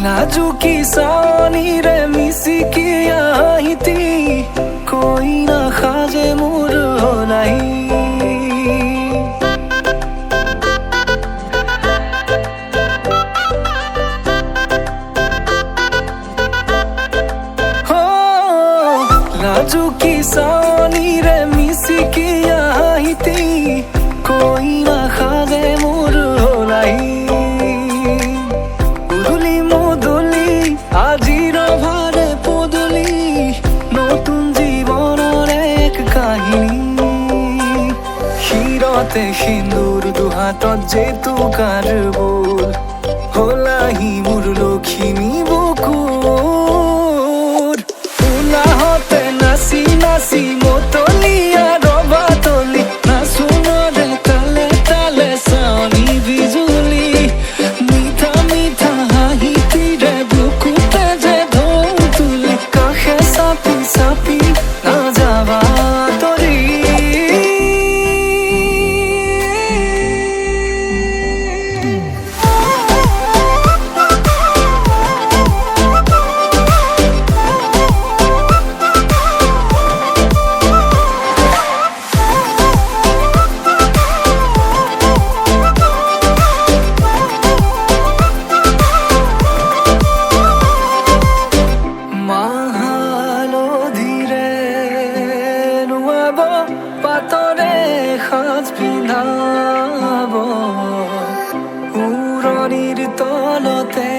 नाजुकी सानी रे मिसी की आहिती कोई ना खाजे मुर होलाई हो नाजुकी सानी रे मिसी की आहिती कोई ना खाजे मुर होलाई আজির ভারে পদলি নতুন জীবনের এক কাহিনী শিরতে সিন্দুর দুহাতত যেতু কারবুল হলাহি মোর লখিমী বুকুর উলাহতে নাচি নাচি মতলিয়া রবাতলি নাচুনরে তালে তালে চাৱনি বিজুলি মিঠা মিঠা হাঁহিতিৰে sapi na java tori পাতৰে সাজ পিন্ধাব উৰণিৰ তলতে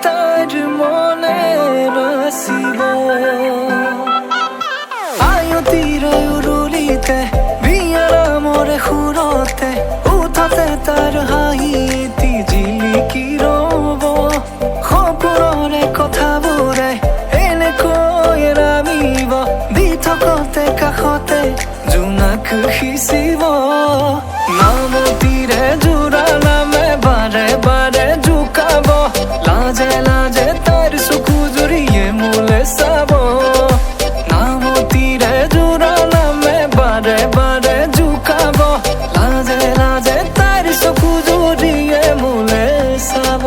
তাইৰ মনে নাচিব আয়তিৰ উৰুলিতে বিয়াৰামৰে সুৰতে উঠতে তাৰ হাঁহিতি জিলিকি ৰব সপোনৰে কথাবোৰে এনেকৈ নামিব থকতে কাষতে জোনাক সিঁচিব নামতিৰে জোৰা নামে বাৰে বাৰে জোকাব লাজে লাজে তাইৰ চকু জুৰিয়ে মোলে চাব নামতিৰে জোৰা নামে বাৰে বাৰে জোকাব লাজে লাজে তাইৰ চকু জুৰিয়ে মোলে চাব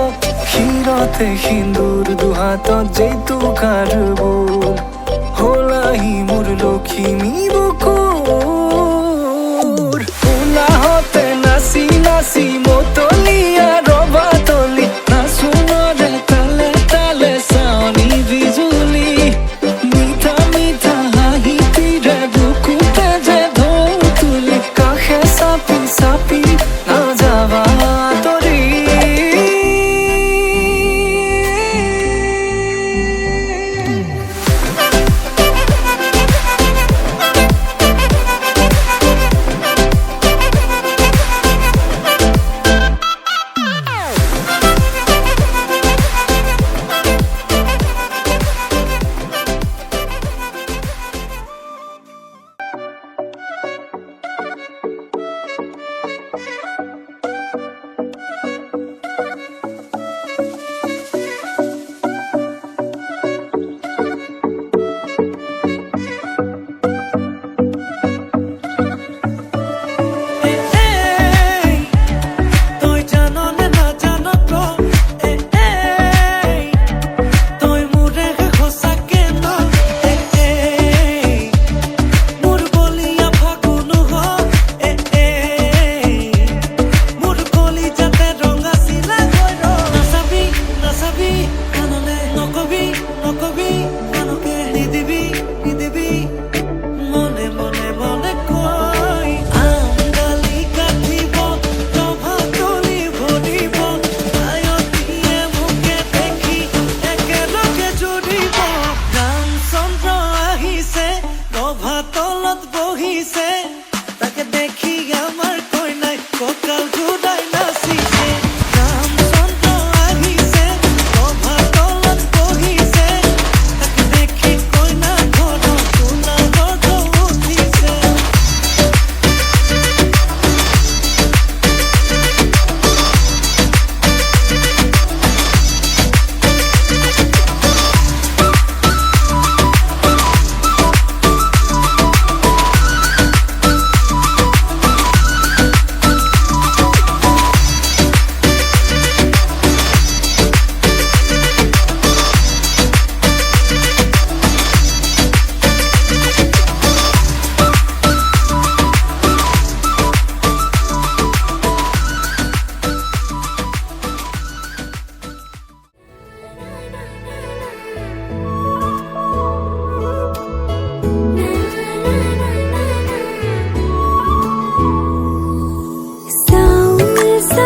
শিৰতে সিন্দুৰ দুহাতত যেতু কাৰবুল হলাহি মোৰ লখিমী বুকুৰ উলাহতে নাচি নাচি মতলিয়া ৰবাতলি নাচুনৰে তালে তালে চাৱনি বিজুলি মিঠা মিঠা হাঁহিতিৰে বুকুতে যে ঢৌ তুলি কাষে চাপি চাপি না যাবা তৰি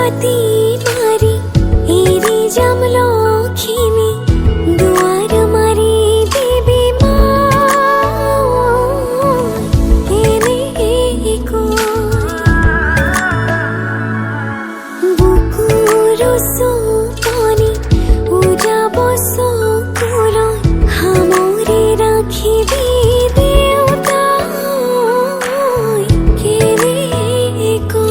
बाती मारी एरी जमलो खीमी दुआर मारी देवी माँ केने को बुकुरो सो पानी उजा बसो कुलो हमरे राखी भी देवता केने को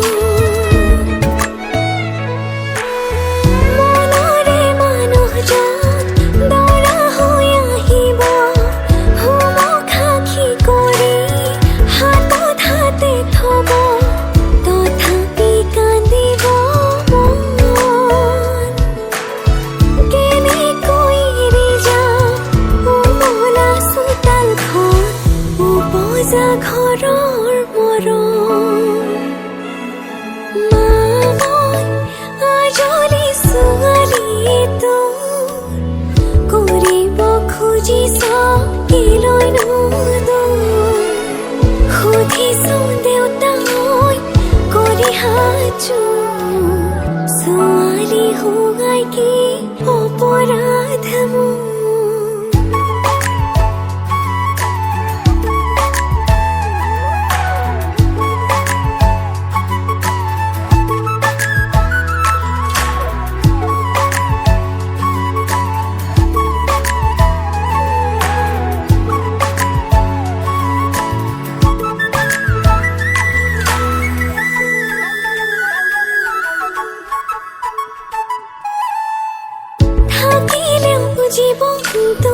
মনৰে মানুহজন দৰা হৈ আহিব হোমক সাক্ষী কৰি হাতত হাতে থব তথাপি কান্দিব মন কেনেকৈ এৰি যাম উমলা চোতালখন উপজা ঘৰৰ মৰম মামন আজলি ছোৱালী তোৰ কৰিব খুজিছ কিলৈনো দূৰ সুধিছো দেউতাই কৰি হাজো ছোৱালী হোৱাই কি অপৰাধ মোৰ থাকিলেও জীৱনটো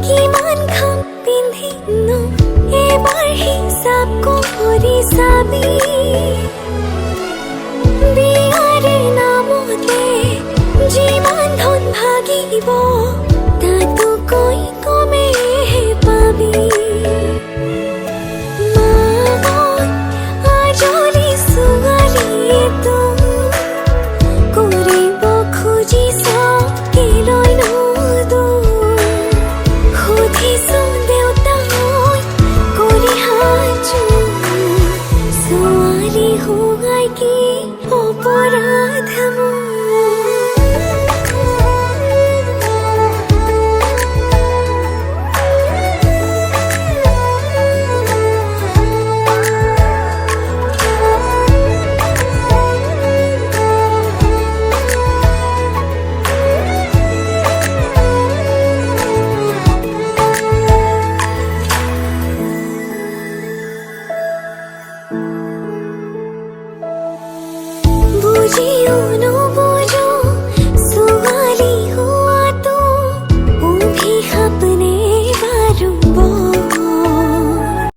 কিমান খাম পিন্ধিনো এবাৰ হিচাপ কৰি চাবি বিয়াৰে নামতে যিমান ধন ভাগিব তাতোকৈ কমেহে পাবি মামন আজলি ছোৱালী তোৰ কৰিব খুজিছ কিলৈনো দূৰ সুধিছো দেউতাই কৰি হাজো ছোৱালী হোৱাই কি অপৰাধ মোৰ বুঝিও